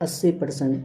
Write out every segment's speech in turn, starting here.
80%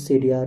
CDR